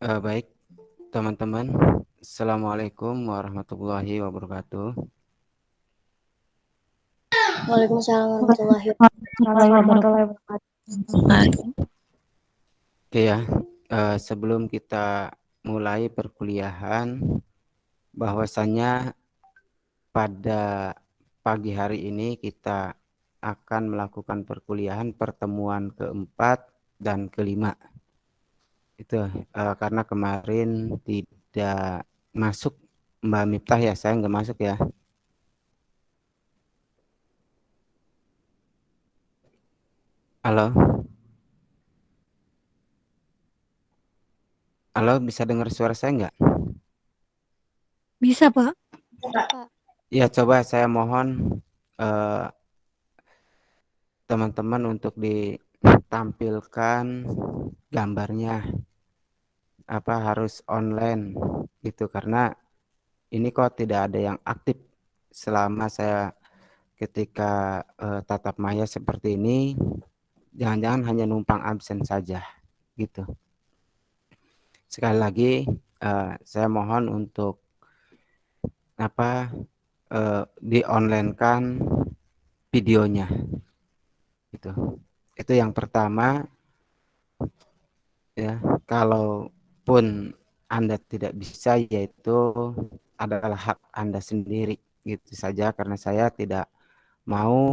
Baik, teman-teman. Assalamualaikum warahmatullahi wabarakatuh. Waalaikumsalam warahmatullahi Wabarakatuh. Oke ya, sebelum kita mulai perkuliahan, bahwasannya pada pagi hari ini kita akan melakukan perkuliahan pertemuan keempat dan kelima. Itu karena kemarin tidak masuk Mbak Miftah ya, saya nggak masuk ya. Halo, halo, bisa dengar suara saya nggak? Bisa, Pak. Ya, coba saya mohon teman-teman untuk ditampilkan gambarnya, apa harus online gitu, karena ini kok tidak ada yang aktif selama saya ketika tatap maya seperti ini. Jangan-jangan hanya numpang absen saja gitu. Sekali lagi saya mohon untuk di online kan videonya gitu. Itu yang pertama ya. Kalaupun Anda tidak bisa, yaitu adalah hak Anda sendiri gitu saja, karena saya tidak mau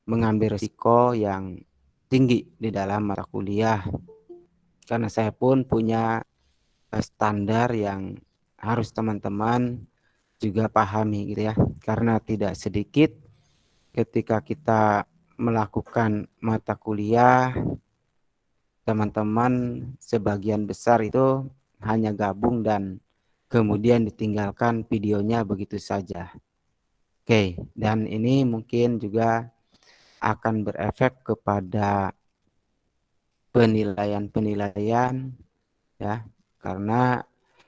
mengambil risiko yang tinggi di dalam mata kuliah, karena saya pun punya standar yang harus teman-teman juga pahami gitu ya, karena tidak sedikit ketika kita melakukan mata kuliah, teman-teman sebagian besar itu hanya gabung dan kemudian ditinggalkan videonya begitu saja. Oke, dan ini mungkin juga akan berefek kepada penilaian-penilaian ya, karena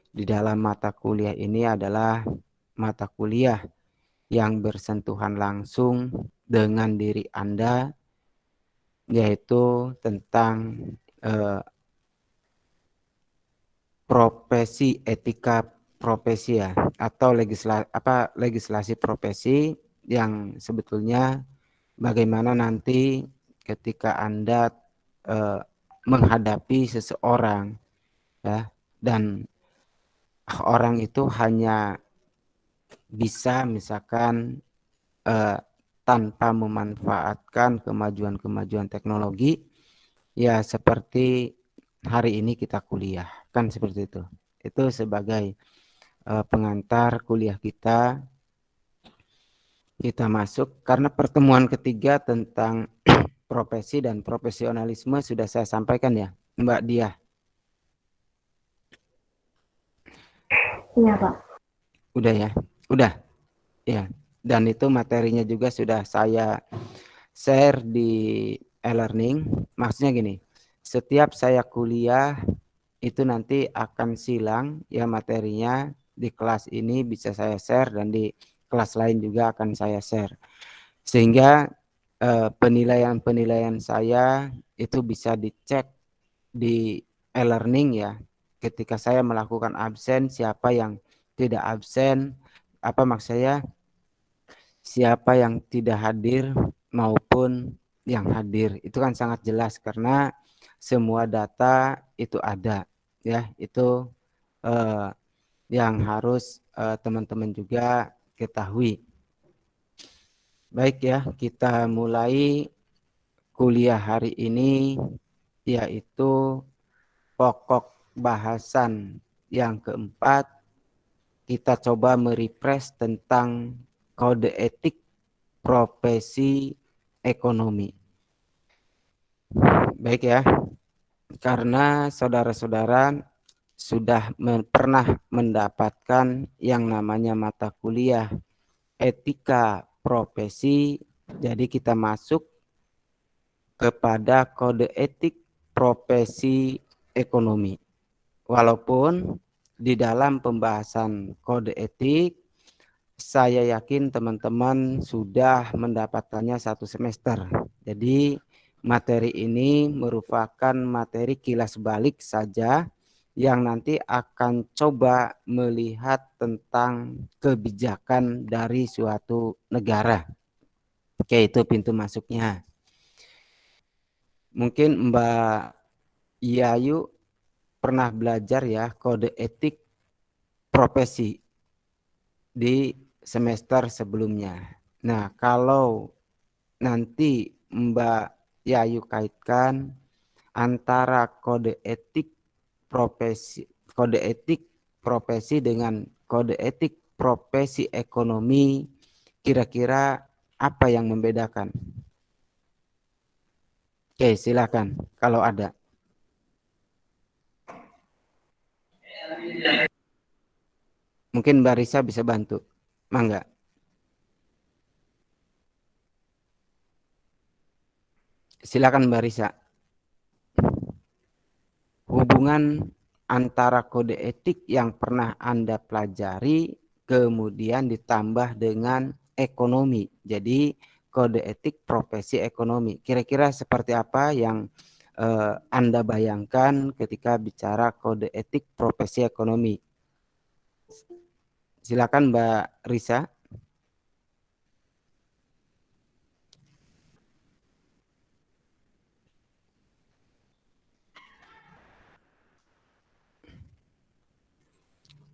di dalam mata kuliah ini adalah mata kuliah yang bersentuhan langsung dengan diri Anda, yaitu tentang profesi, etika profesi ya, atau legislasi profesi, yang sebetulnya bagaimana nanti ketika Anda menghadapi seseorang ya, dan orang itu hanya bisa misalkan tanpa memanfaatkan kemajuan-kemajuan teknologi ya, seperti hari ini kita kuliah kan seperti itu. Itu sebagai pengantar kuliah kita masuk, karena pertemuan ketiga tentang profesi dan profesionalisme sudah saya sampaikan ya, Mbak Dia. Iya, Pak. Udah ya, udah ya. Dan itu materinya juga sudah saya share di e-learning. Maksudnya gini, setiap saya kuliah itu nanti akan silang ya materinya. Di kelas ini bisa saya share dan di kelas lain juga akan saya share, sehingga penilaian-penilaian saya itu bisa dicek di e-learning ya. Ketika saya melakukan absen, siapa yang tidak absen, apa maksud saya, siapa yang tidak hadir maupun yang hadir, itu kan sangat jelas karena semua data itu ada ya. Itu yang harus teman-teman juga ketahui. Baik ya, kita mulai kuliah hari ini, yaitu pokok bahasan yang keempat. Kita coba merefresh tentang kode etik profesi ekonomi. Baik ya, karena saudara-saudara sudah pernah mendapatkan yang namanya mata kuliah etika profesi, jadi kita masuk kepada kode etik profesi ekonomi. Walaupun di dalam pembahasan kode etik, saya yakin teman-teman sudah mendapatkannya satu semester. Jadi materi ini merupakan materi kilas balik saja yang nanti akan coba melihat tentang kebijakan dari suatu negara. Oke, itu pintu masuknya. Mungkin Mbak Yayu pernah belajar ya kode etik profesi di semester sebelumnya. Nah, kalau nanti Mbak Yayu kaitkan antara kode etik profesi dengan kode etik profesi ekonomi, kira-kira apa yang membedakan? Oke, silakan kalau ada. Mungkin Mbak Risa bisa bantu. Mangga. Silakan Mbak Risa. Hubungan antara kode etik yang pernah Anda pelajari kemudian ditambah dengan ekonomi. Jadi kode etik profesi ekonomi. Kira-kira seperti apa yang Anda bayangkan ketika bicara kode etik profesi ekonomi? Silakan Mbak Risa.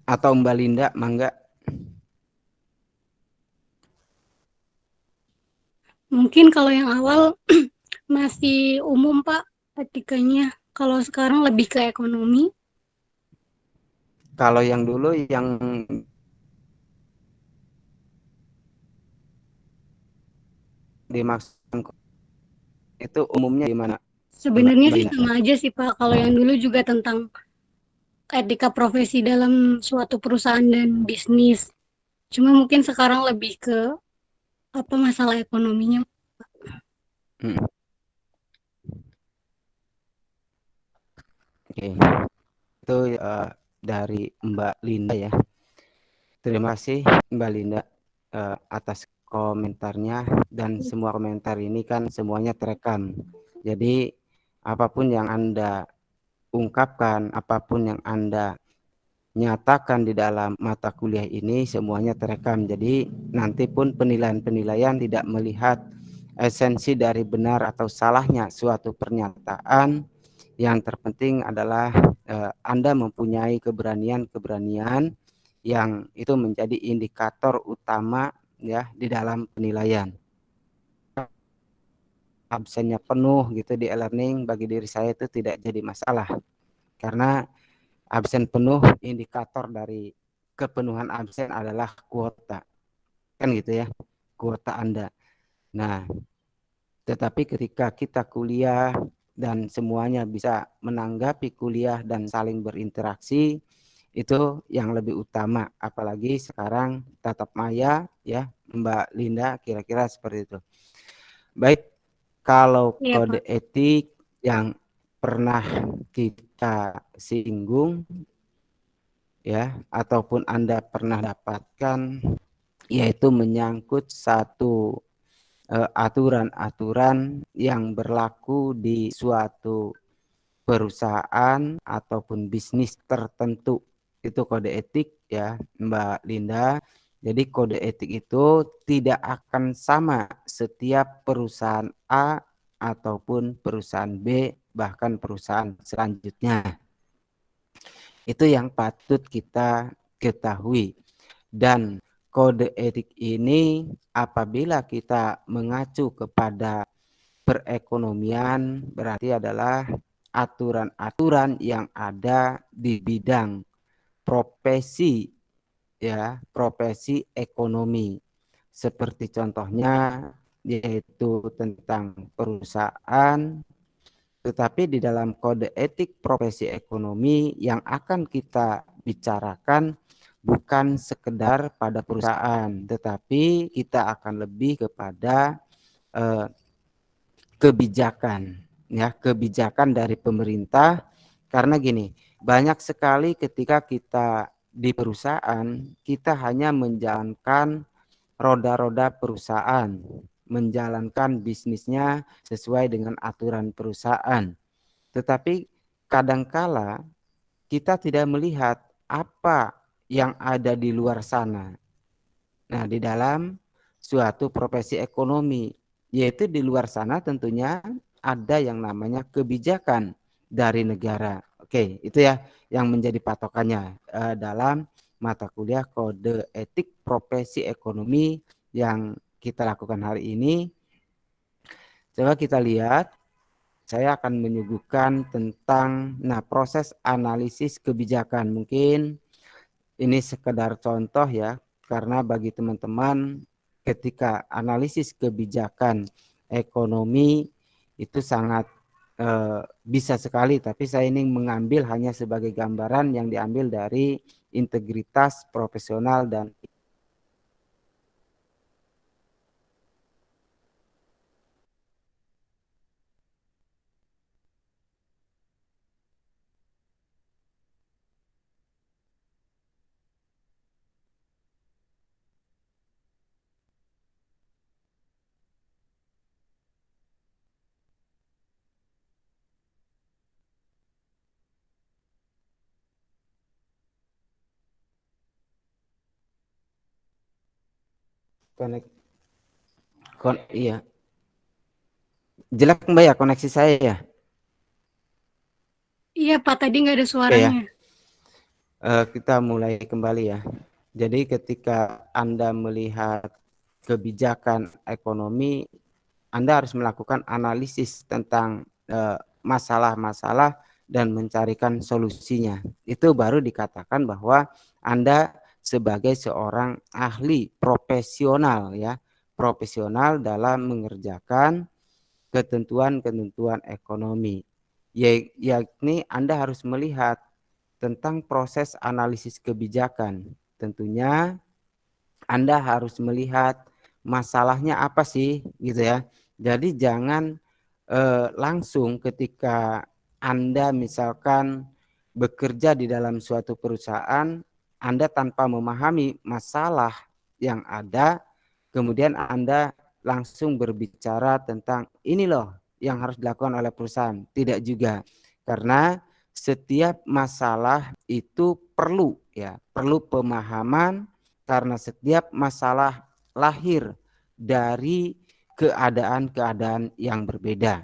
Atau Mbak Linda, mangga. Mungkin kalau yang awal masih umum Pak etikanya. Kalau sekarang lebih ke ekonomi. Kalau yang dulu yang dimaksud itu umumnya di mana? Mbak, Sebenarnya Mbak sih Linda. sama aja sih Pak. Kalau yang dulu juga tentang etika profesi dalam suatu perusahaan dan bisnis. Cuma mungkin sekarang lebih ke apa masalah ekonominya. Hmm. Oke, itu dari Mbak Linda ya. Terima kasih Mbak Linda atas komentarnya dan semua komentar ini kan semuanya terekam. Jadi apapun yang Anda ungkapkan, apapun yang Anda nyatakan di dalam mata kuliah ini semuanya terekam. Jadi nanti pun penilaian-penilaian tidak melihat esensi dari benar atau salahnya suatu pernyataan. Yang terpenting adalah Anda mempunyai keberanian-keberanian yang itu menjadi indikator utama ya di dalam penilaian. Absennya penuh gitu di e-learning bagi diri saya itu tidak jadi masalah karena absen penuh indikator dari kepenuhan absen adalah kuota kan gitu ya, kuota Anda. Nah, tetapi ketika kita kuliah dan semuanya bisa menanggapi kuliah dan saling berinteraksi, itu yang lebih utama. Apalagi sekarang tatap maya ya, Mbak Linda, kira-kira seperti itu. Baik, kalau Iya kode Pak. etik yang pernah kita singgung ya, ataupun Anda pernah dapatkan, yaitu menyangkut satu aturan-aturan yang berlaku di suatu perusahaan ataupun bisnis tertentu. Itu kode etik ya Mbak Linda. Jadi kode etik itu tidak akan sama setiap perusahaan A ataupun perusahaan B bahkan perusahaan selanjutnya. Itu yang patut kita ketahui. Dan kode etik ini apabila kita mengacu kepada perekonomian berarti adalah aturan-aturan yang ada di bidang profesi ya, profesi ekonomi. Seperti contohnya yaitu tentang perusahaan, tetapi di dalam kode etik profesi ekonomi yang akan kita bicarakan bukan sekedar pada perusahaan, tetapi kita akan lebih kepada eh, kebijakan, ya kebijakan dari pemerintah. Karena gini, banyak sekali ketika kita di perusahaan, kita hanya menjalankan roda-roda perusahaan, menjalankan bisnisnya sesuai dengan aturan perusahaan. Tetapi kadangkala kita tidak melihat apa yang ada di luar sana. Nah, di dalam suatu profesi ekonomi, yaitu di luar sana tentunya ada yang namanya kebijakan dari negara. Oke, itu ya yang menjadi patokannya dalam mata kuliah kode etik profesi ekonomi yang kita lakukan hari ini. Coba kita lihat, saya akan menyuguhkan tentang proses analisis kebijakan. Mungkin ini sekedar contoh ya, karena bagi teman-teman ketika analisis kebijakan ekonomi itu sangat bisa sekali, tapi saya ini mengambil hanya sebagai gambaran yang diambil dari integritas profesional dan iya, jelek Mbak ya koneksi saya ya. Iya Pak, tadi nggak ada Oke ya, suaranya. kita mulai kembali ya. Jadi ketika Anda melihat kebijakan ekonomi, Anda harus melakukan analisis tentang masalah-masalah dan mencarikan solusinya. Itu baru dikatakan bahwa Anda sebagai seorang ahli profesional ya, profesional dalam mengerjakan ketentuan-ketentuan ekonomi. Yakni Anda harus melihat tentang proses analisis kebijakan. Tentunya Anda harus melihat masalahnya apa sih gitu ya. Jadi jangan langsung ketika Anda misalkan bekerja di dalam suatu perusahaan, Anda tanpa memahami masalah yang ada, kemudian Anda langsung berbicara tentang ini loh yang harus dilakukan oleh perusahaan. Tidak juga. Karena setiap masalah itu perlu ya, perlu pemahaman karena setiap masalah lahir dari keadaan-keadaan yang berbeda.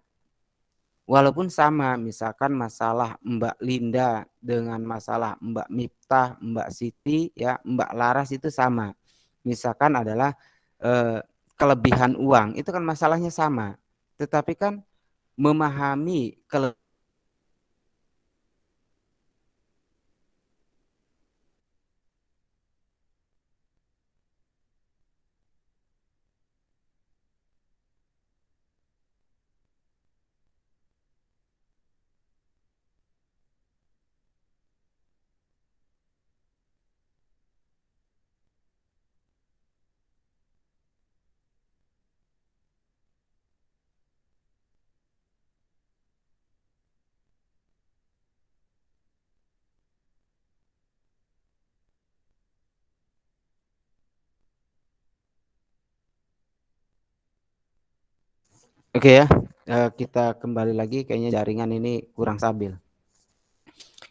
Walaupun sama, misalkan masalah Mbak Linda dengan masalah Mbak Miftah, Mbak Siti, ya Mbak Laras itu sama. Misalkan adalah eh, kelebihan uang, itu kan masalahnya sama. Tetapi kan memahami Oke ya, kita kembali lagi kayaknya jaringan ini kurang stabil.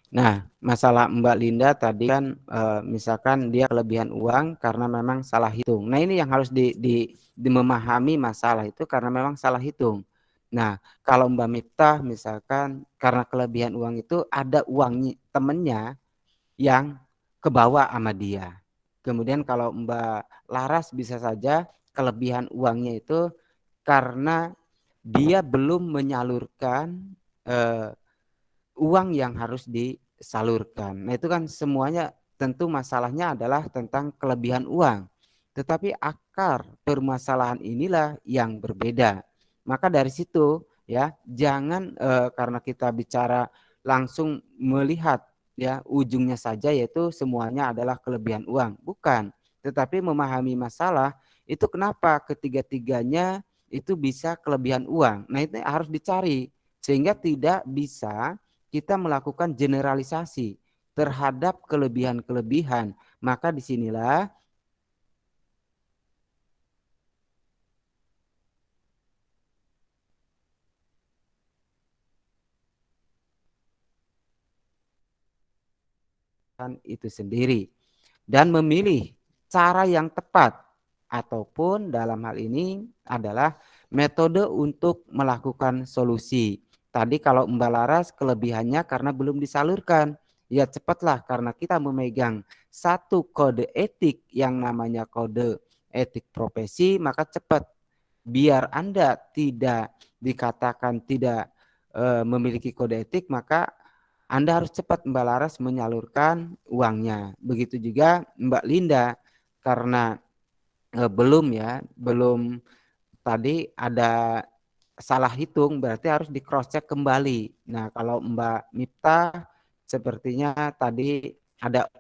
Nah, masalah Mbak Linda tadi kan misalkan dia kelebihan uang karena memang salah hitung. Nah, ini yang harus memahami masalah itu karena memang salah hitung. Nah, kalau Mbak Miftah misalkan karena kelebihan uang itu ada uang temennya yang kebawa sama dia. Kemudian kalau Mbak Laras bisa saja kelebihan uangnya itu karena dia belum menyalurkan eh, uang yang harus disalurkan. Nah, itu kan semuanya tentu masalahnya adalah tentang kelebihan uang. Tetapi akar permasalahan inilah yang berbeda. Maka dari situ ya, jangan karena kita bicara langsung melihat ya ujungnya saja yaitu semuanya adalah kelebihan uang. Bukan, tetapi memahami masalah itu kenapa ketiga-tiganya itu bisa kelebihan uang. Nah, itu harus dicari sehingga tidak bisa kita melakukan generalisasi terhadap kelebihan-kelebihan. Maka disinilah itu sendiri dan memilih cara yang tepat ataupun dalam hal ini adalah metode untuk melakukan solusi. Tadi kalau Mbak Laras kelebihannya karena belum disalurkan. Ya cepatlah karena kita memegang satu kode etik yang namanya kode etik profesi, maka cepat. Biar Anda tidak dikatakan tidak memiliki kode etik, maka Anda harus cepat Mbak Laras menyalurkan uangnya. Begitu juga Mbak Linda, karena belum tadi ada salah hitung, berarti harus di cross check kembali. Nah, kalau Mbak Miftah sepertinya tadi ada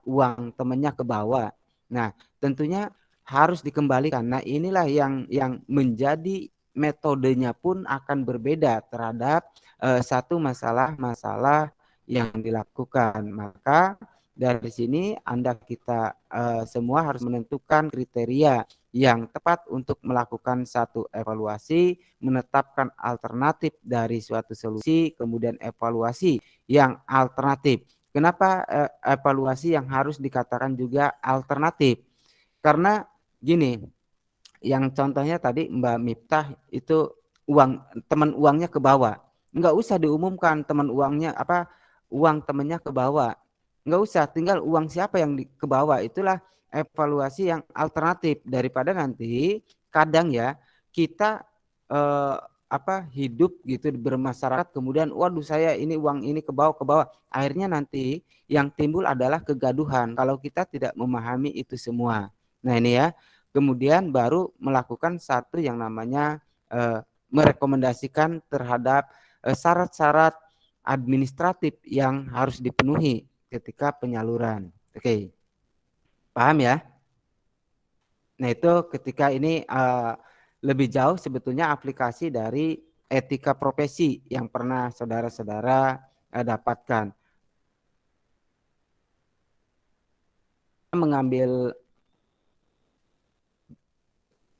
uang temennya ke bawah. Nah, tentunya harus dikembalikan. Nah, inilah yang menjadi metodenya pun akan berbeda terhadap satu masalah-masalah yang dilakukan. Maka dari sini kita semua harus menentukan kriteria yang tepat untuk melakukan satu evaluasi, menetapkan alternatif dari suatu solusi, kemudian evaluasi yang alternatif. Kenapa evaluasi yang harus dikatakan juga alternatif? Karena gini, yang contohnya tadi Mbak Miftah itu teman uangnya ke bawah, nggak usah diumumkan teman uangnya uang temannya ke bawah, nggak usah, tinggal uang siapa yang ke bawah, itulah evaluasi yang alternatif. Daripada nanti kadang ya kita eh, hidup gitu bermasyarakat kemudian waduh saya ini uang ini ke bawah, akhirnya nanti yang timbul adalah kegaduhan kalau kita tidak memahami itu semua. Nah ini ya, kemudian baru melakukan satu yang namanya merekomendasikan terhadap syarat-syarat administratif yang harus dipenuhi ketika penyaluran. Oke, paham ya? Nah itu ketika ini lebih jauh sebetulnya aplikasi dari etika profesi yang pernah saudara-saudara dapatkan. Mengambil,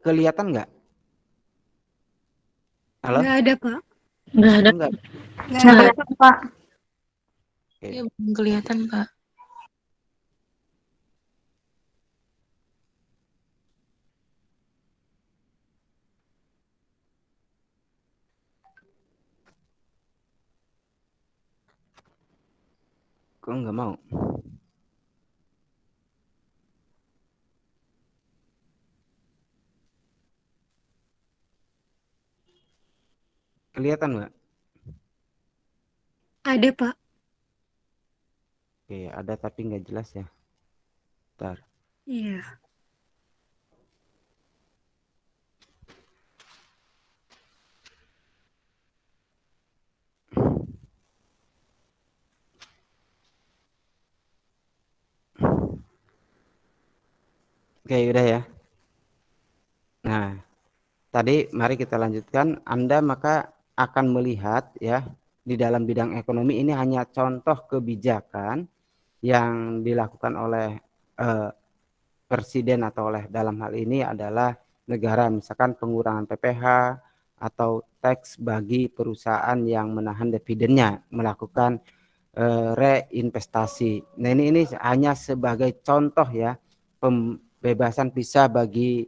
kelihatan nggak? Halo? Nggak ada, Pak. Nggak ada. Enggak. Nggak Nggak ada. ada, Pak. Oke. Ya, belum kelihatan, Pak. Kok nggak mau? Kelihatan nggak? Ada, Pak. Oke, ada tapi nggak jelas ya. Bentar. Iya. Oke, udah ya. Nah, tadi mari kita lanjutkan. Anda maka akan melihat ya, di dalam bidang ekonomi ini hanya contoh kebijakan yang dilakukan oleh eh, presiden atau oleh dalam hal ini adalah negara, misalkan pengurangan PPh atau tax bagi perusahaan yang menahan dividennya, melakukan reinvestasi. Nah ini hanya sebagai contoh ya, pembebasan visa bagi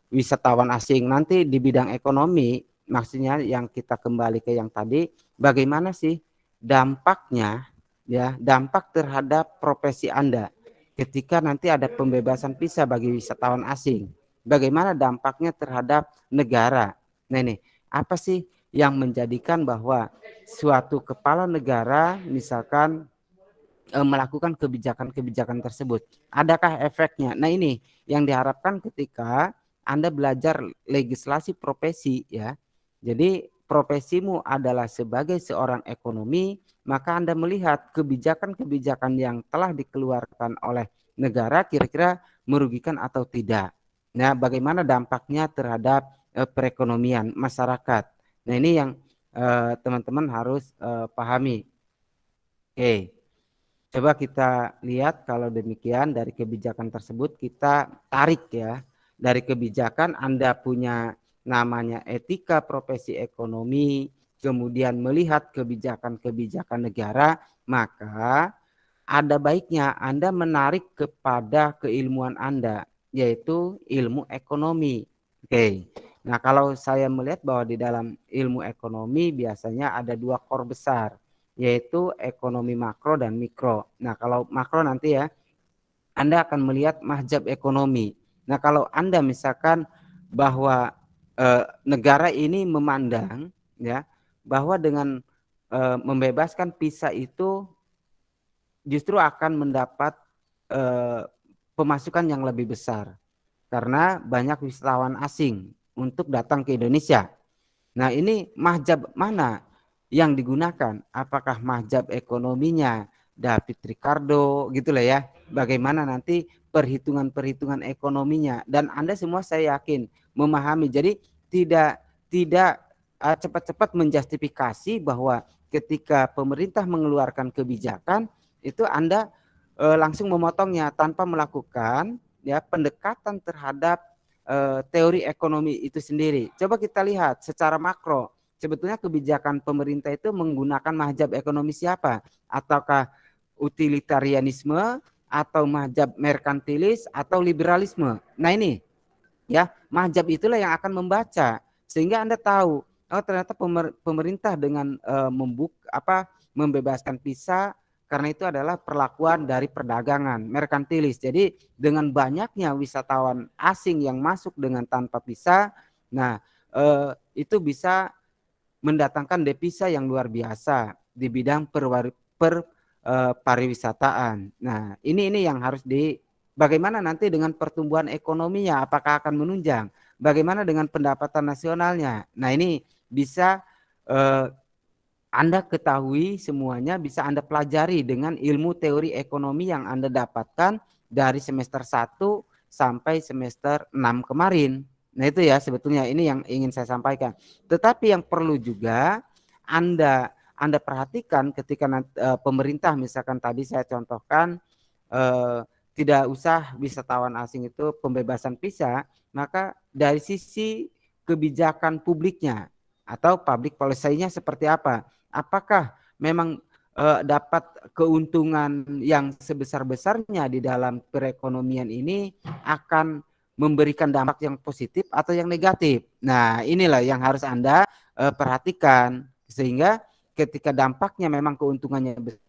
wisatawan asing. Nanti di bidang ekonomi, maksudnya yang kita kembali ke yang tadi, bagaimana sih dampaknya ya, dampak terhadap profesi Anda ketika nanti ada pembebasan visa bagi wisatawan asing. Bagaimana dampaknya terhadap negara? Nah ini, apa sih yang menjadikan bahwa suatu kepala negara misalkan melakukan kebijakan-kebijakan tersebut? Adakah efeknya? Nah ini yang diharapkan ketika Anda belajar legislasi profesi ya. Jadi profesimu adalah sebagai seorang ekonomi, maka Anda melihat kebijakan-kebijakan yang telah dikeluarkan oleh negara kira-kira merugikan atau tidak. Nah, bagaimana dampaknya terhadap perekonomian masyarakat. Nah, ini yang teman-teman harus pahami. Oke. Coba kita lihat kalau demikian dari kebijakan tersebut kita tarik ya. Dari kebijakan Anda punya namanya etika profesi ekonomi, kemudian melihat kebijakan-kebijakan negara, maka ada baiknya Anda menarik kepada keilmuan Anda, yaitu ilmu ekonomi. Oke. Nah, kalau saya melihat bahwa di dalam ilmu ekonomi biasanya ada dua core besar, yaitu ekonomi makro dan mikro. Nah, kalau makro nanti ya, Anda akan melihat mahjab ekonomi. Nah, kalau Anda misalkan bahwa negara ini memandang ya bahwa dengan membebaskan visa itu justru akan mendapat pemasukan yang lebih besar karena banyak wisatawan asing untuk datang ke Indonesia. Nah, ini mahjab mana yang digunakan? Apakah mahjab ekonominya David Ricardo gitu lah ya. Bagaimana nanti perhitungan-perhitungan ekonominya, dan Anda semua saya yakin memahami. Jadi tidak cepat-cepat menjustifikasi bahwa ketika pemerintah mengeluarkan kebijakan itu Anda langsung memotongnya tanpa melakukan ya pendekatan terhadap teori ekonomi itu sendiri. Coba kita lihat secara makro, sebetulnya kebijakan pemerintah itu menggunakan mahjab ekonomi siapa? Ataukah utilitarianisme, atau mahjab merkantilis, atau liberalisme? Nah ini ya, mahjab itulah yang akan membaca sehingga Anda tahu, oh ternyata pemerintah dengan membebaskan visa karena itu adalah perlakuan dari perdagangan merkantilis. Jadi dengan banyaknya wisatawan asing yang masuk dengan tanpa visa, nah itu bisa mendatangkan devisa yang luar biasa di bidang pariwisataan. Nah, ini yang harus bagaimana nanti dengan pertumbuhan ekonominya, apakah akan menunjang? Bagaimana dengan pendapatan nasionalnya? Nah, ini bisa Anda ketahui semuanya, bisa Anda pelajari dengan ilmu teori ekonomi yang Anda dapatkan dari semester 1 sampai semester 6 kemarin. Nah, itu ya sebetulnya ini yang ingin saya sampaikan. Tetapi yang perlu juga Anda perhatikan ketika pemerintah misalkan tadi saya contohkan tidak usah wisatawan asing itu pembebasan visa, maka dari sisi kebijakan publiknya atau public policy-nya seperti apa? Apakah memang dapat keuntungan yang sebesar-besarnya di dalam perekonomian ini akan memberikan dampak yang positif atau yang negatif. Nah, inilah yang harus Anda perhatikan sehingga ketika dampaknya memang keuntungannya besar.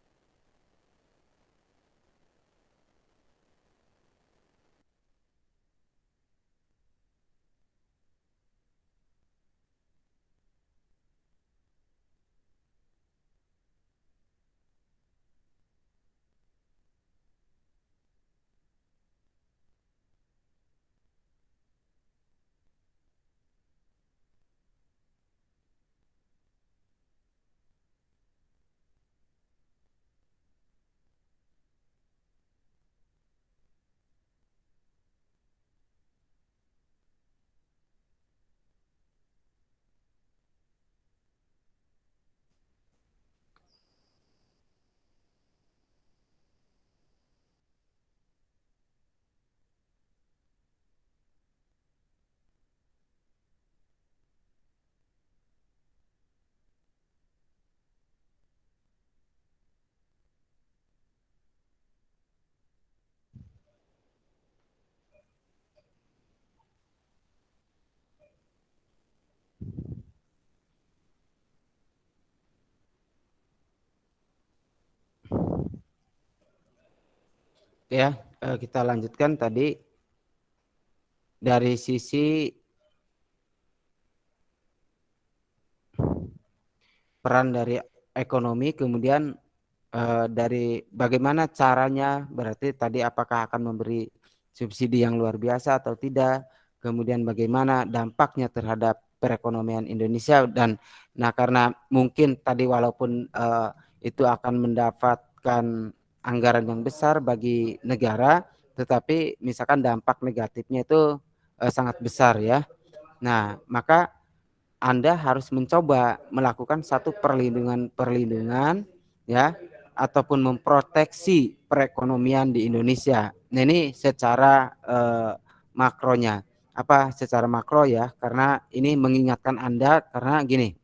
Ya, kita lanjutkan tadi dari sisi peran dari ekonomi, kemudian dari bagaimana caranya, berarti tadi apakah akan memberi subsidi yang luar biasa atau tidak, kemudian bagaimana dampaknya terhadap perekonomian Indonesia, dan nah karena mungkin tadi walaupun itu akan mendapatkan anggaran yang besar bagi negara, tetapi misalkan dampak negatifnya itu sangat besar ya. Nah, maka Anda harus mencoba melakukan satu perlindungan ya, ataupun memproteksi perekonomian di Indonesia. Nah, ini secara makronya. Apa secara makro ya, karena ini mengingatkan Anda karena gini,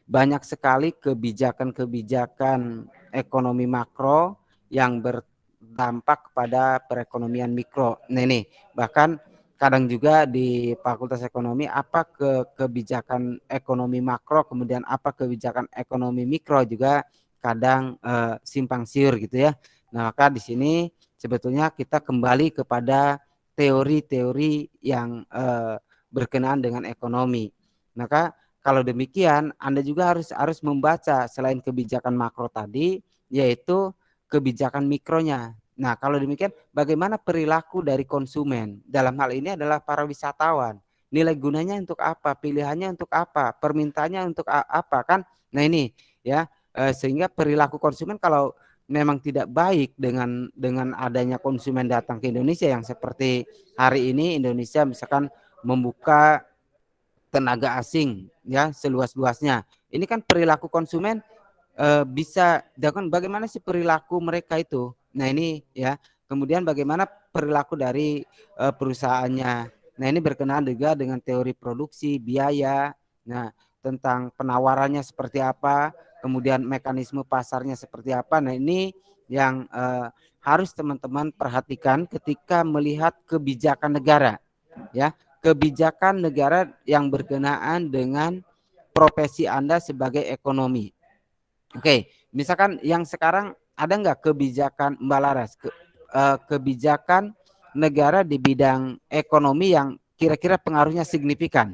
banyak sekali kebijakan-kebijakan ekonomi makro yang berdampak kepada perekonomian mikro. Nah ini bahkan kadang juga di Fakultas Ekonomi apa kebijakan ekonomi makro kemudian apa kebijakan ekonomi mikro juga kadang simpang siur gitu ya. Nah, maka di sini sebetulnya kita kembali kepada teori-teori yang berkenaan dengan ekonomi. Maka kalau demikian Anda juga harus membaca selain kebijakan makro tadi yaitu kebijakan mikronya. Nah, kalau demikian bagaimana perilaku dari konsumen? Dalam hal ini adalah para wisatawan. Nilai gunanya untuk apa? Pilihannya untuk apa? Permintaannya untuk apa kan? Nah, ini ya sehingga perilaku konsumen kalau memang tidak baik dengan adanya konsumen datang ke Indonesia yang seperti hari ini Indonesia misalkan membuka tenaga asing ya seluas-luasnya. Ini kan perilaku konsumen bisa jangan bagaimana sih perilaku mereka itu. Nah, ini ya. Kemudian bagaimana perilaku dari perusahaannya. Nah, ini berkenaan juga dengan teori produksi, biaya. Nah, tentang penawarannya seperti apa, kemudian mekanisme pasarnya seperti apa. Nah, ini yang harus teman-teman perhatikan ketika melihat kebijakan negara. Ya, kebijakan negara yang berkenaan dengan profesi Anda sebagai ekonomi. Oke, misalkan yang sekarang ada nggak kebijakan Mbak Laras, kebijakan negara di bidang ekonomi yang kira-kira pengaruhnya signifikan?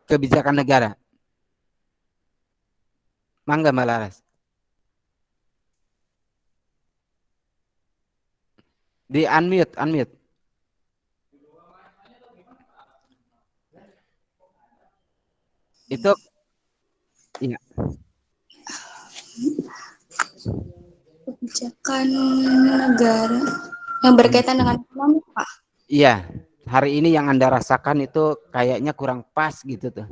Kebijakan negara. Mangga Mbak Laras. Di unmute, unmute. Itu iya. Kebijakan negara yang berkaitan dengan ekonomi, Pak. Iya, hari ini yang Anda rasakan itu kayaknya kurang pas gitu tuh.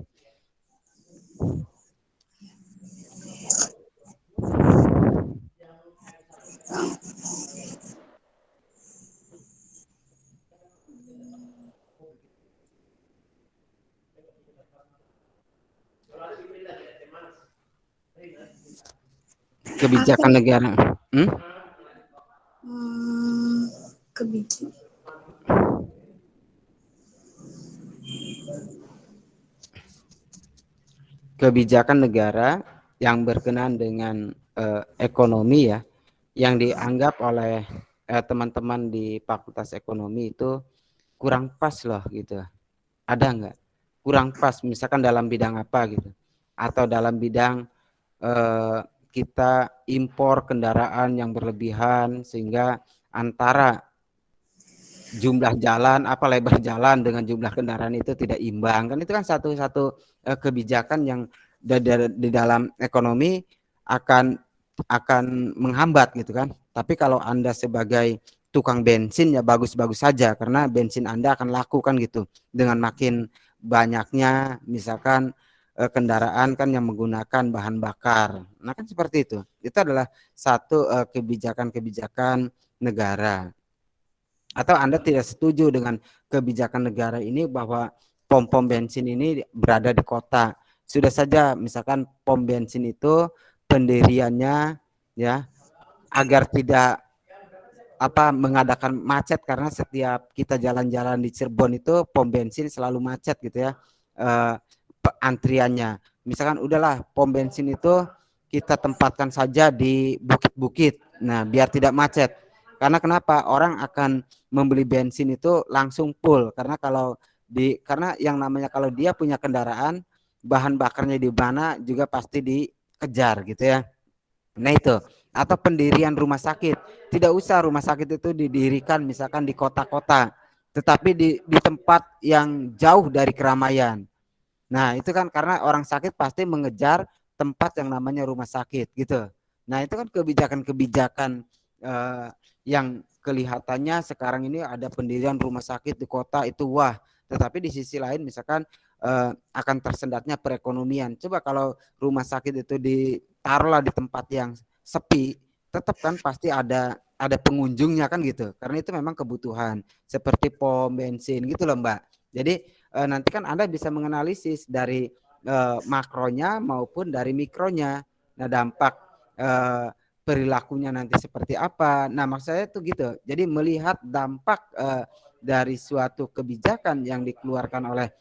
Kebijakan negara. Kebijakan negara yang berkenaan dengan ekonomi ya, yang dianggap oleh teman-teman di Fakultas Ekonomi itu kurang pas loh gitu. Ada nggak? Kurang pas misalkan dalam bidang apa gitu. Atau dalam bidang kita impor kendaraan yang berlebihan sehingga antara jumlah jalan apa lebar jalan dengan jumlah kendaraan itu tidak imbang kan, itu kan satu-satu kebijakan yang di dalam ekonomi akan menghambat gitu kan. Tapi kalau Anda sebagai tukang bensin ya bagus-bagus saja karena bensin Anda akan laku kan gitu dengan makin banyaknya misalkan kendaraan kan yang menggunakan bahan bakar. Nah kan seperti itu. Itu adalah satu kebijakan-kebijakan negara. Atau Anda tidak setuju dengan kebijakan negara ini bahwa pom-pom bensin ini berada di kota. Sudah saja misalkan pom bensin itu pendiriannya ya agar tidak mengadakan macet karena setiap kita jalan-jalan di Cirebon itu pom bensin selalu macet gitu ya antriannya. Misalkan udahlah pom bensin itu kita tempatkan saja di bukit-bukit. Nah, biar tidak macet. Karena kenapa? Orang akan membeli bensin itu langsung full karena karena yang namanya kalau dia punya kendaraan bahan bakarnya di mana juga pasti dikejar gitu ya. Nah itu, atau pendirian rumah sakit. Tidak usah rumah sakit itu didirikan misalkan di kota-kota, tetapi di tempat yang jauh dari keramaian. Nah, itu kan karena orang sakit pasti mengejar tempat yang namanya rumah sakit gitu. Nah, itu kan kebijakan-kebijakan yang kelihatannya sekarang ini ada pendirian rumah sakit di kota itu wah, tetapi di sisi lain misalkan akan tersendatnya perekonomian. Coba kalau rumah sakit itu ditaruhlah di tempat yang sepi, tetap kan pasti ada pengunjungnya kan gitu. Karena itu memang kebutuhan seperti pom bensin gitu loh Mbak. Jadi nanti kan Anda bisa menganalisis dari makronya maupun dari mikronya. Nah, dampak perilakunya nanti seperti apa. Nah, maksud saya tuh gitu. Jadi melihat dampak dari suatu kebijakan yang dikeluarkan oleh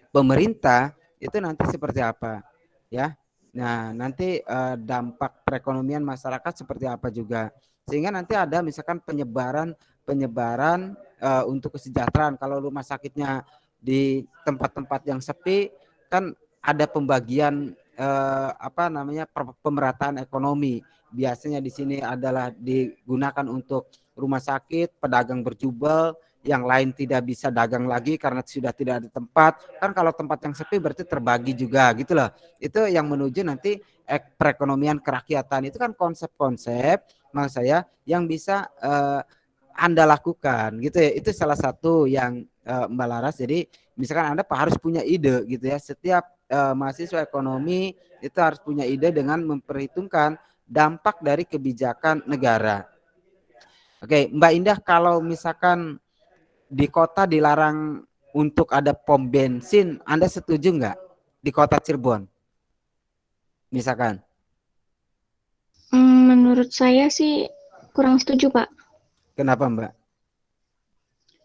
pemerintah itu nanti seperti apa, ya. Nah, nanti dampak perekonomian masyarakat seperti apa juga. Sehingga nanti ada misalkan penyebaran untuk kesejahteraan. Kalau rumah sakitnya di tempat-tempat yang sepi, kan ada pembagian pemerataan ekonomi. Biasanya di sini adalah digunakan untuk rumah sakit, pedagang berjubel, yang lain tidak bisa dagang lagi karena sudah tidak ada tempat. Kan kalau tempat yang sepi berarti terbagi juga gitu loh. Itu yang menuju nanti perekonomian kerakyatan. Itu kan konsep-konsep maksud saya yang bisa Anda lakukan gitu ya. Itu salah satu yang Mbak Laras. Jadi misalkan Anda harus punya ide gitu ya. Setiap mahasiswa ekonomi itu harus punya ide dengan memperhitungkan dampak dari kebijakan negara. Oke, Mbak Indah, kalau misalkan di kota dilarang untuk ada pom bensin, Anda setuju nggak di kota Cirebon? Misalkan. Menurut saya sih kurang setuju, Pak. Kenapa, Mbak?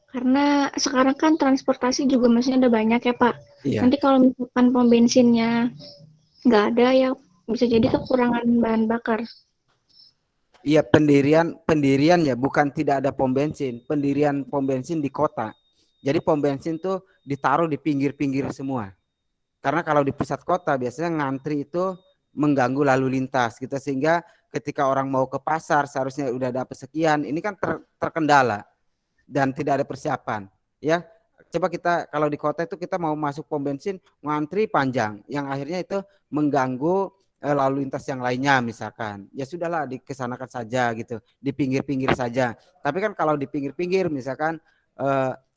Karena sekarang kan transportasi juga masih ada banyak ya, Pak. Iya. Nanti kalau misalkan pom bensinnya nggak ada ya bisa jadi kekurangan bahan bakar. Iya, pendirian ya, bukan tidak ada pom bensin, pendirian pom bensin di kota. Jadi pom bensin tuh ditaruh di pinggir-pinggir semua. Karena kalau di pusat kota biasanya ngantri itu mengganggu lalu lintas gitu, sehingga ketika orang mau ke pasar seharusnya udah dapat sekian, ini kan terkendala dan tidak ada persiapan, ya. Coba kita kalau di kota itu kita mau masuk pom bensin ngantri panjang, yang akhirnya itu mengganggu lalu lintas yang lainnya. Misalkan ya sudahlah dikesanakan saja gitu, di pinggir-pinggir saja. Tapi kan kalau di pinggir-pinggir misalkan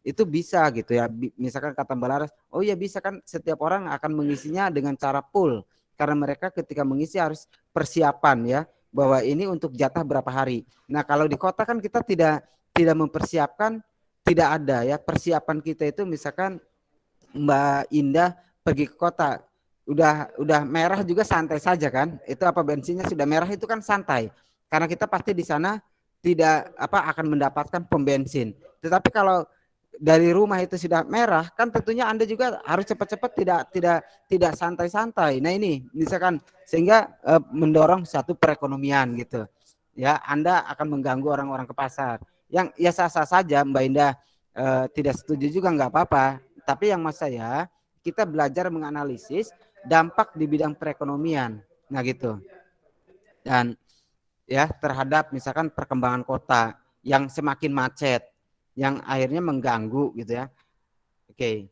itu bisa gitu ya, misalkan kata Mbak Laras, oh ya bisa kan, setiap orang akan mengisinya dengan cara pool, karena mereka ketika mengisi harus persiapan ya, bahwa ini untuk jatah berapa hari. Nah kalau di kota kan kita tidak mempersiapkan, tidak ada ya persiapan kita itu. Misalkan Mbak Indah pergi ke kota, udah merah juga santai saja kan, itu apa bensinnya sudah merah itu kan santai, karena kita pasti di sana tidak akan mendapatkan pom bensin. Tetapi kalau dari rumah itu sudah merah kan tentunya Anda juga harus cepat-cepat, tidak santai-santai. Nah ini misalkan sehingga mendorong satu perekonomian gitu ya. Anda akan mengganggu orang-orang ke pasar, yang ya sah-sah saja. Mbak Indah tidak setuju juga nggak apa-apa, tapi yang mas saya, kita belajar menganalisis dampak di bidang perekonomian, nah gitu, dan ya terhadap misalkan perkembangan kota yang semakin macet, yang akhirnya mengganggu gitu ya. Oke,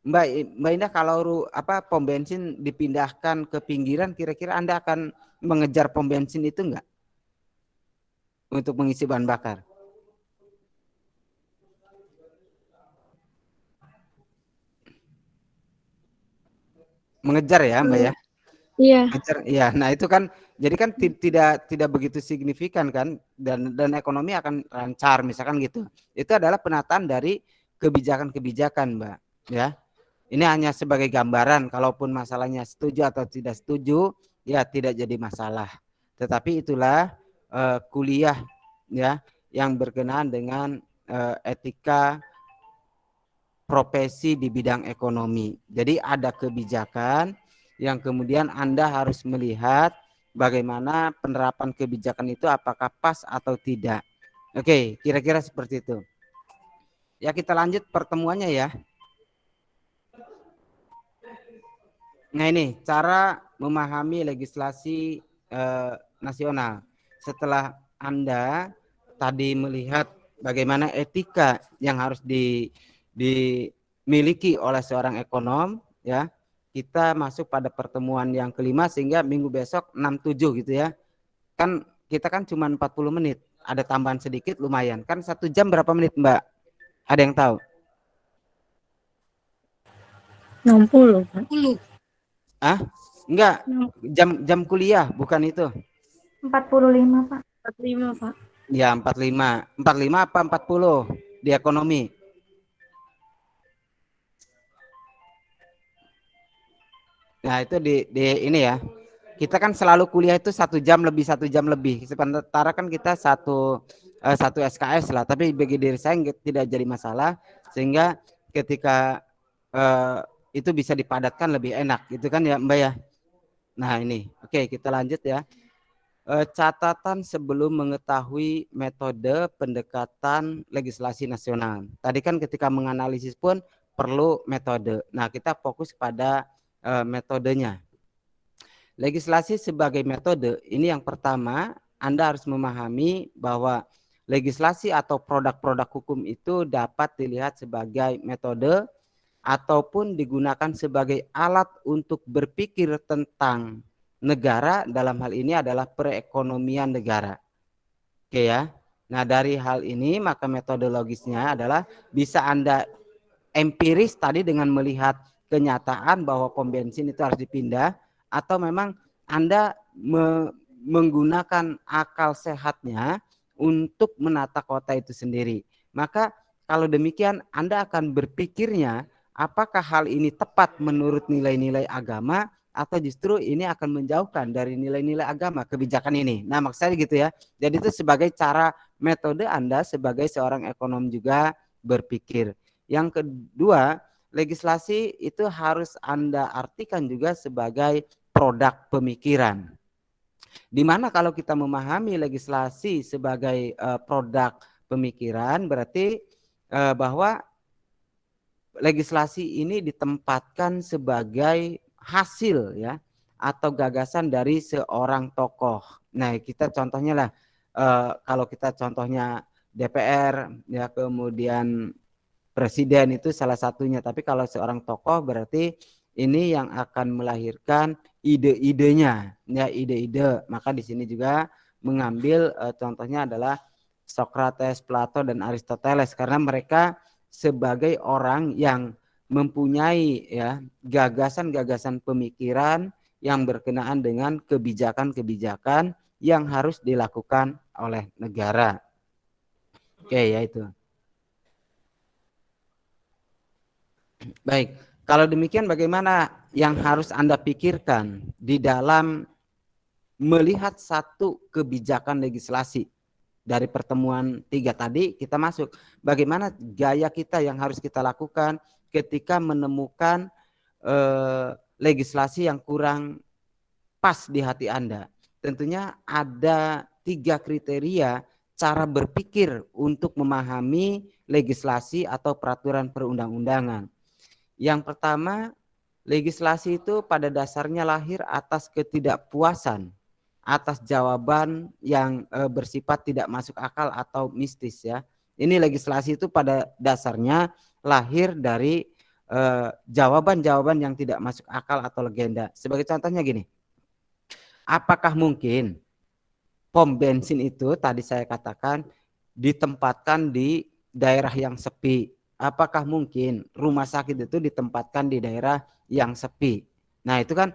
Mbak Indah, kalau pom bensin dipindahkan ke pinggiran, kira-kira Anda akan mengejar pom bensin itu enggak untuk mengisi bahan bakar? Mengejar ya, Mbak ya? Iya. Mengejar, ya. Nah itu kan, jadi kan tidak begitu signifikan kan, dan ekonomi akan lancar misalkan gitu. Itu adalah penataan dari kebijakan-kebijakan, Mbak. Ya, ini hanya sebagai gambaran. Kalaupun masalahnya setuju atau tidak setuju, ya tidak jadi masalah. Tetapi itulah kuliah ya yang berkenaan dengan etika profesi di bidang ekonomi. Jadi ada kebijakan yang kemudian Anda harus melihat bagaimana penerapan kebijakan itu, apakah pas atau tidak. Oke, kira-kira seperti itu. Ya kita lanjut pertemuannya ya. Nah ini cara memahami legislasi nasional. Setelah Anda tadi melihat bagaimana etika yang harus dimiliki oleh seorang ekonom ya, kita masuk pada pertemuan yang kelima, sehingga minggu besok 6-7 gitu ya. Kan kita kan cuma 40 menit, ada tambahan sedikit lumayan. Kan 1 jam berapa menit, Mbak? Ada yang tahu? 60, Pak. 10. Enggak, jam kuliah bukan itu. 45, Pak. 45, Pak. Ya 45. 45 apa 40 di ekonomi? Nah itu di ini ya. Kita kan selalu kuliah itu 1 jam lebih 1 jam lebih. Sementara kan kita satu SKS lah. Tapi bagi diri saya tidak jadi masalah sehingga ketika itu bisa dipadatkan lebih enak, gitu kan ya Mbak ya. Nah ini, oke kita lanjut ya. Catatan sebelum mengetahui metode pendekatan legislasi nasional. Tadi kan ketika menganalisis pun perlu metode. Nah kita fokus pada metodenya. Legislasi sebagai metode, ini yang pertama, Anda harus memahami bahwa legislasi atau produk-produk hukum itu dapat dilihat sebagai metode ataupun digunakan sebagai alat untuk berpikir tentang negara, dalam hal ini adalah perekonomian negara. Oke ya. Nah, dari hal ini maka metodologisnya adalah bisa Anda empiris tadi dengan melihat kenyataan bahwa pom bensin itu harus dipindah, atau memang Anda menggunakan akal sehatnya untuk menata kota itu sendiri. Maka kalau demikian Anda akan berpikirnya apakah hal ini tepat menurut nilai-nilai agama atau justru ini akan menjauhkan dari nilai-nilai agama kebijakan ini. Nah maksudnya gitu ya. Jadi itu sebagai cara metode Anda sebagai seorang ekonom juga berpikir. Yang kedua, legislasi itu harus Anda artikan juga sebagai produk pemikiran. Dimana kalau kita memahami legislasi sebagai produk pemikiran, berarti bahwa legislasi ini ditempatkan sebagai hasil ya atau gagasan dari seorang tokoh. Nah, kita contohnya lah kalau kita contohnya DPR ya, kemudian presiden itu salah satunya. Tapi kalau seorang tokoh berarti ini yang akan melahirkan ide-idenya ya, ide-ide. Maka di sini juga mengambil contohnya adalah Socrates, Plato dan Aristoteles karena mereka sebagai orang yang mempunyai ya gagasan-gagasan pemikiran yang berkenaan dengan kebijakan-kebijakan yang harus dilakukan oleh negara. Oke, ya itu. Baik, kalau demikian bagaimana yang harus Anda pikirkan di dalam melihat satu kebijakan legislasi? Dari pertemuan 3 tadi kita masuk bagaimana gaya kita yang harus kita lakukan ketika menemukan legislasi yang kurang pas di hati Anda. Tentunya ada 3 kriteria cara berpikir untuk memahami legislasi atau peraturan perundang-undangan. Yang pertama, legislasi itu pada dasarnya lahir atas ketidakpuasan, atas jawaban yang bersifat tidak masuk akal atau mistis ya. Ini legislasi itu pada dasarnya lahir dari jawaban-jawaban yang tidak masuk akal atau legenda. Sebagai contohnya gini, apakah mungkin pom bensin itu tadi saya katakan ditempatkan di daerah yang sepi? Apakah mungkin rumah sakit itu ditempatkan di daerah yang sepi? Nah itu kan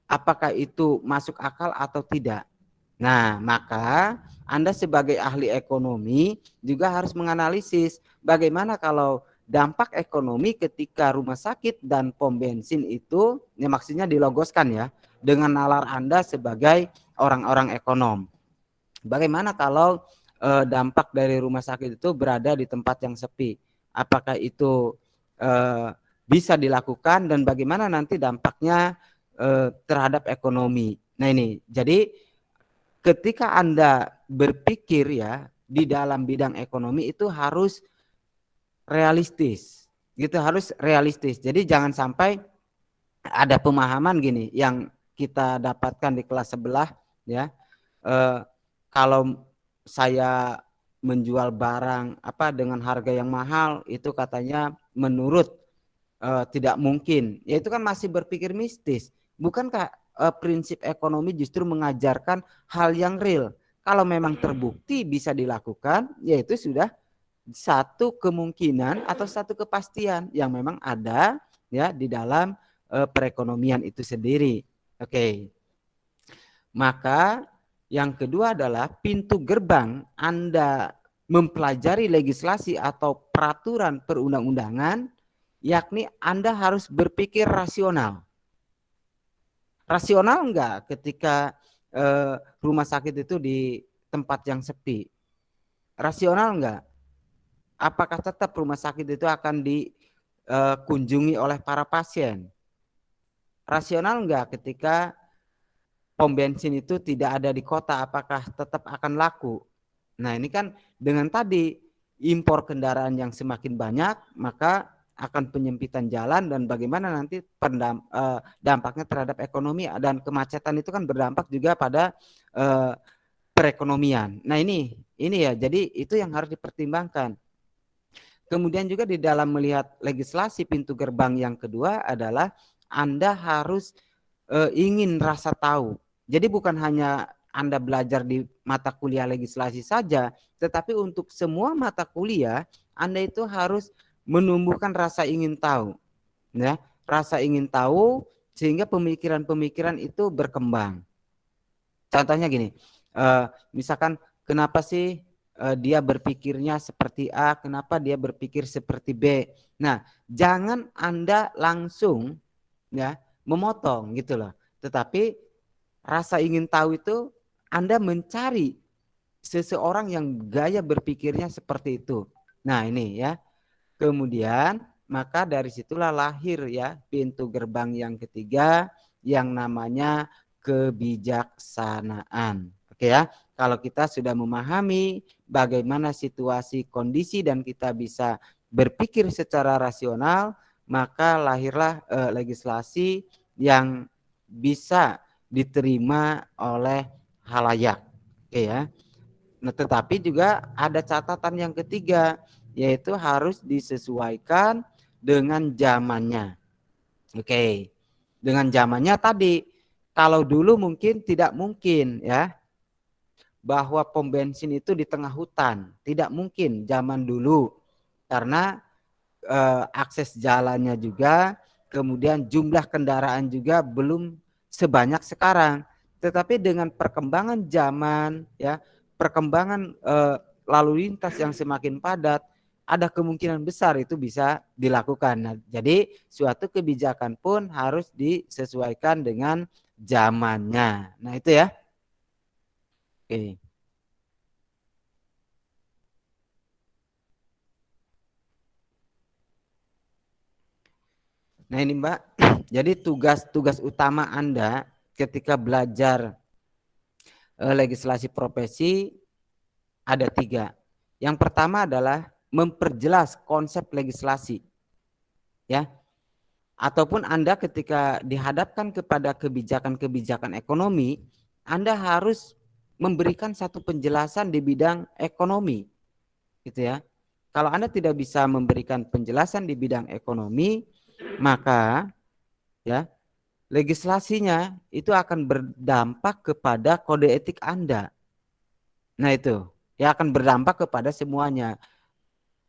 apakah itu masuk akal atau tidak? Nah maka Anda sebagai ahli ekonomi juga harus menganalisis bagaimana kalau dampak ekonomi ketika rumah sakit dan pom bensin itu, ya maksudnya dilogoskan ya, dengan nalar Anda sebagai orang-orang ekonom. Bagaimana kalau dampak dari rumah sakit itu berada di tempat yang sepi? Apakah itu bisa dilakukan dan bagaimana nanti dampaknya terhadap ekonomi? Nah ini, jadi ketika Anda berpikir ya di dalam bidang ekonomi itu harus realistis, gitu, harus realistis. Jadi jangan sampai ada pemahaman gini yang kita dapatkan di kelas sebelah ya. Kalau saya menjual barang dengan harga yang mahal itu katanya menurut tidak mungkin. Ya itu kan masih berpikir mistis. Bukankah prinsip ekonomi justru mengajarkan hal yang real? Kalau memang terbukti bisa dilakukan, ya itu sudah satu kemungkinan atau satu kepastian yang memang ada ya di dalam perekonomian itu sendiri. Oke. Maka yang kedua adalah pintu gerbang Anda mempelajari legislasi atau peraturan perundang-undangan, yakni Anda harus berpikir rasional. Rasional enggak ketika rumah sakit itu di tempat yang sepi? Rasional enggak? Apakah tetap rumah sakit itu akan dikunjungi oleh para pasien? Rasional enggak ketika pom bensin itu tidak ada di kota, apakah tetap akan laku? Nah, ini kan dengan tadi impor kendaraan yang semakin banyak, maka akan penyempitan jalan dan bagaimana nanti dampaknya terhadap ekonomi dan kemacetan itu kan berdampak juga pada perekonomian. Nah, ini ya, jadi itu yang harus dipertimbangkan. Kemudian juga di dalam melihat legislasi pintu gerbang yang kedua adalah Anda harus ingin rasa tahu. Jadi bukan hanya Anda belajar di mata kuliah legislasi saja, tetapi untuk semua mata kuliah Anda itu harus menumbuhkan rasa ingin tahu, ya, rasa ingin tahu sehingga pemikiran-pemikiran itu berkembang. Contohnya gini, misalkan kenapa sih dia berpikirnya seperti A, kenapa dia berpikir seperti B. Nah, jangan Anda langsung ya memotong gitu loh. Tetapi rasa ingin tahu itu Anda mencari seseorang yang gaya berpikirnya seperti itu. Nah, ini ya. Kemudian maka dari situlah lahir ya pintu gerbang yang ketiga yang namanya kebijaksanaan. Oke ya. Kalau kita sudah memahami bagaimana situasi kondisi dan kita bisa berpikir secara rasional, maka lahirlah legislasi yang bisa diterima oleh halayak. Oke ya. Nah, tetapi juga ada catatan yang ketiga, yaitu harus disesuaikan dengan zamannya. Oke. Dengan zamannya tadi, kalau dulu mungkin tidak mungkin ya bahwa pom bensin itu di tengah hutan, tidak mungkin zaman dulu karena akses jalannya juga, kemudian jumlah kendaraan juga belum sebanyak sekarang. Tetapi dengan perkembangan zaman, ya, perkembangan lalu lintas yang semakin padat, ada kemungkinan besar itu bisa dilakukan. Nah, jadi suatu kebijakan pun harus disesuaikan dengan zamannya. Nah, itu ya. Oke. Nah ini Mbak, jadi tugas utama Anda ketika belajar legislasi profesi ada 3. Yang pertama adalah memperjelas konsep legislasi, ya. Ataupun Anda ketika dihadapkan kepada kebijakan-kebijakan ekonomi, Anda harus memberikan satu penjelasan di bidang ekonomi, gitu ya. Kalau Anda tidak bisa memberikan penjelasan di bidang ekonomi, maka ya legislasinya itu akan berdampak kepada kode etik Anda. Nah itu ya akan berdampak kepada semuanya,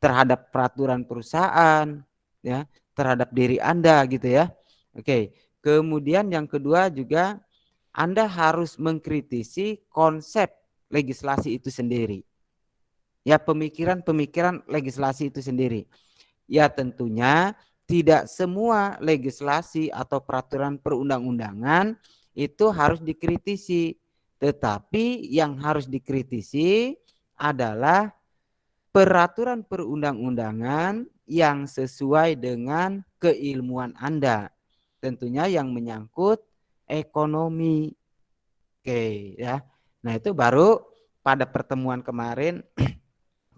terhadap peraturan perusahaan, ya, terhadap diri Anda gitu ya. Oke. Kemudian yang kedua juga Anda harus mengkritisi konsep legislasi itu sendiri. Ya, pemikiran-pemikiran legislasi itu sendiri. Ya tentunya tidak semua legislasi atau peraturan perundang-undangan itu harus dikritisi. Tetapi yang harus dikritisi adalah peraturan perundang-undangan yang sesuai dengan keilmuan Anda. Tentunya yang menyangkut ekonomi. Oke ya. Nah, itu baru pada pertemuan kemarin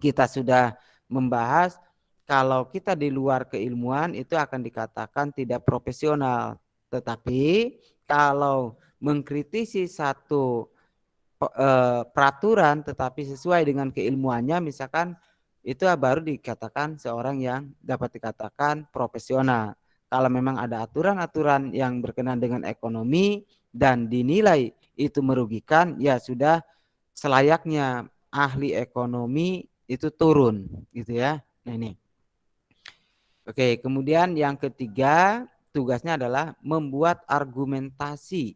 kita sudah membahas kalau kita di luar keilmuan itu akan dikatakan tidak profesional. Tetapi kalau mengkritisi satu peraturan tetapi sesuai dengan keilmuannya, misalkan itu baru dikatakan seorang yang dapat dikatakan profesional. Kalau memang ada aturan-aturan yang berkenaan dengan ekonomi dan dinilai itu merugikan, ya sudah selayaknya ahli ekonomi itu turun gitu ya. Nah ini. Oke, kemudian yang ketiga tugasnya adalah membuat argumentasi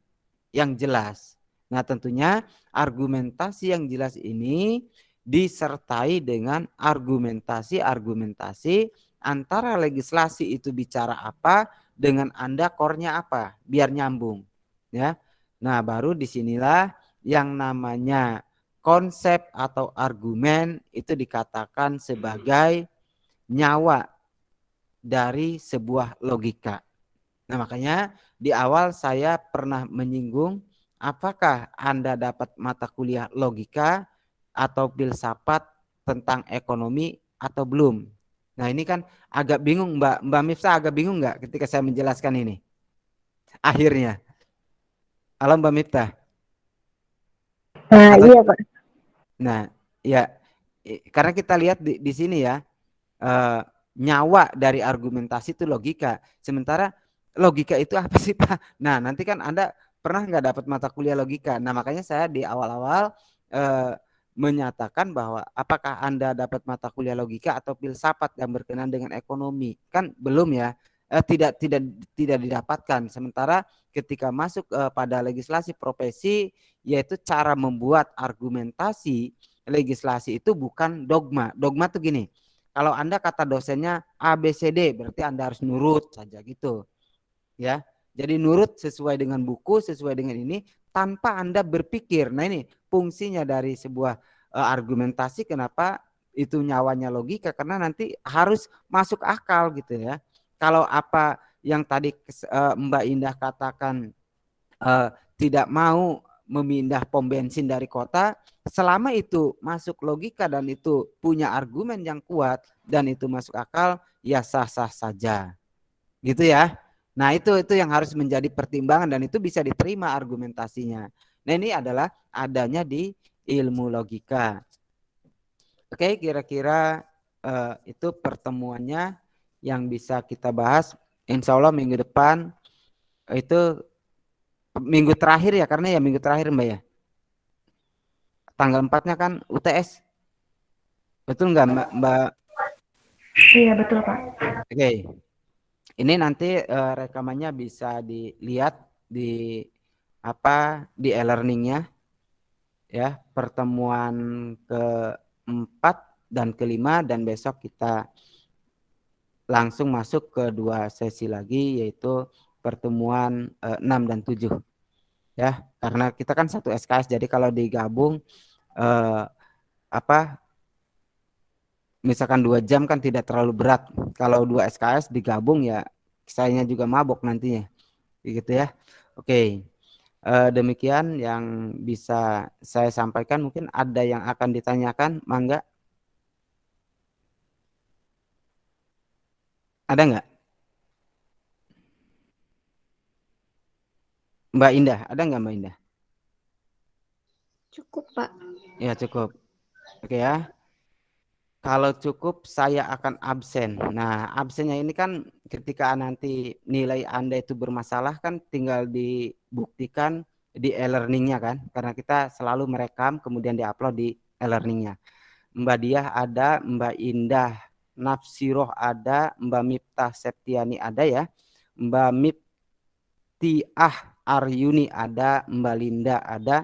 yang jelas. Nah, tentunya argumentasi yang jelas ini disertai dengan argumentasi antara legislasi itu bicara apa dengan Anda core-nya apa, biar nyambung. ya. Nah, baru disinilah yang namanya konsep atau argumen itu dikatakan sebagai nyawa dari sebuah logika. Nah, makanya di awal saya pernah menyinggung apakah Anda dapat mata kuliah logika atau filsafat tentang ekonomi atau belum. Nah, ini kan agak bingung Mbak Miftah, agak bingung nggak ketika saya menjelaskan ini? Akhirnya. Halo Mbak Miftah. Nah, Atau, iya Pak. nah, ya karena kita lihat di sini ya, nyawa dari argumentasi itu logika. Sementara logika itu apa sih Pak? Nah, nanti kan Anda pernah nggak dapat mata kuliah logika? Nah, makanya saya di awal-awal menyatakan bahwa apakah Anda dapat mata kuliah logika atau filsafat yang berkenaan dengan ekonomi? Kan belum ya. Tidak didapatkan. Sementara ketika masuk pada legislasi profesi, yaitu cara membuat argumentasi legislasi itu bukan dogma. Dogma tuh gini. Kalau Anda kata dosennya A B C D, berarti Anda harus nurut saja gitu. Ya. Jadi nurut sesuai dengan buku, sesuai dengan ini tanpa Anda berpikir. Nah, ini fungsinya dari sebuah argumentasi, kenapa itu nyawanya logika, karena nanti harus masuk akal gitu ya. Kalau apa yang tadi Mbak Indah katakan tidak mau memindah pom bensin dari kota, selama itu masuk logika dan itu punya argumen yang kuat dan itu masuk akal, ya sah-sah saja. Gitu ya. Nah, itu yang harus menjadi pertimbangan dan itu bisa diterima argumentasinya. Nah, ini adalah adanya di ilmu logika. Oke, kira-kira itu pertemuannya yang bisa kita bahas. Insya Allah minggu depan itu minggu terakhir ya, karena ya minggu terakhir Mbak ya. Tanggal 4-nya kan UTS. Betul nggak Mbak? Iya betul Pak. Oke. Ini nanti rekamannya bisa dilihat di di e-learningnya ya, pertemuan ke-4 dan ke-5, dan besok kita langsung masuk ke 2 sesi lagi, yaitu pertemuan 6 dan 7 ya, karena kita kan satu SKS, jadi kalau digabung misalkan 2 jam kan tidak terlalu berat. Kalau 2 SKS digabung ya sayanya juga mabok nantinya gitu ya. Oke, demikian yang bisa saya sampaikan. Mungkin ada yang akan ditanyakan, mangga. Ada nggak? Mbak Indah, ada nggak Mbak Indah? Cukup, Pak. Ya cukup. Oke ya. Kalau cukup saya akan absen. Nah, absennya ini kan ketika nanti nilai Anda itu bermasalah kan tinggal dibuktikan di e-learningnya kan. Karena kita selalu merekam kemudian diupload di e-learningnya. Mbak Diah ada, Mbak Indah Nafsiroh ada, Mbak Miftah Septiani ada ya. Mbak Miftiah Aryuni ada, Mbak Linda ada,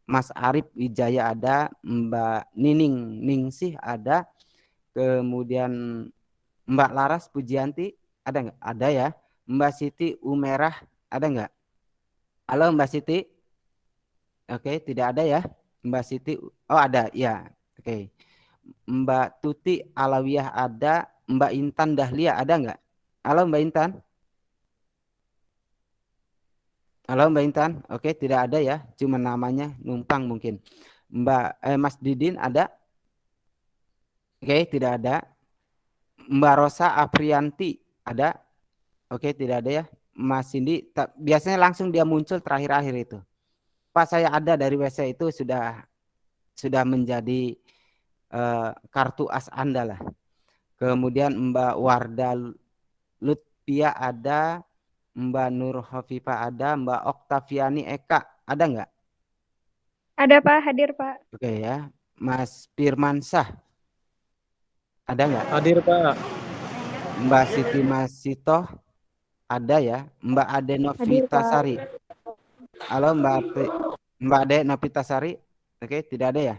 Mas Arif Wijaya ada, Mbak Nining Ningsih ada, kemudian Mbak Laras Pujianti ada nggak? Ada ya. Mbak Siti Umerah ada nggak? Halo Mbak Siti. Oke, tidak ada ya. Mbak Siti, oh ada ya. Oke. Mbak Tuti Alawiyah ada, Mbak Intan Dahlia ada nggak? Halo Mbak Intan. Halo Mbak Intan. Oke, tidak ada ya. Cuma namanya numpang mungkin. Mas Didin ada? Oke, tidak ada. Mbak Rosa Aprianti ada? Oke, tidak ada ya. Mas Cindy, biasanya langsung dia muncul terakhir-akhir itu. Pak, saya ada dari WC itu sudah menjadi kartu as Anda lah. Kemudian Mbak Warda Lutfia ada, Mbak Nur Hofifa ada, Mbak Oktaviani Eka ada nggak? Ada, Pak. Hadir, Pak. Oke ya. Mas Firmansyah ada nggak? Hadir, Pak. Mbak Siti Masito ada ya. Mbak Ade Novitasari. Halo Mbak Ade Novitasari. Oke, tidak ada ya.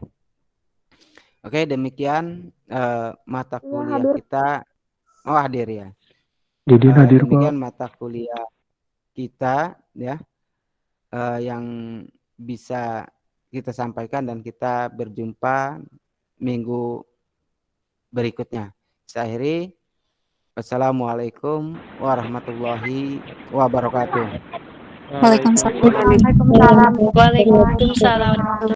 Oke, demikian mata kuliah kita. Oh, hadir ya. Jadi hadir, Demikian Pak. mata kuliah kita ya. yang bisa kita sampaikan dan kita berjumpa minggu berikutnya. Saya akhiri. Wassalamualaikum warahmatullahi wabarakatuh. Waalaikumsalam. Waalaikumsalam. Waalaikumsalam.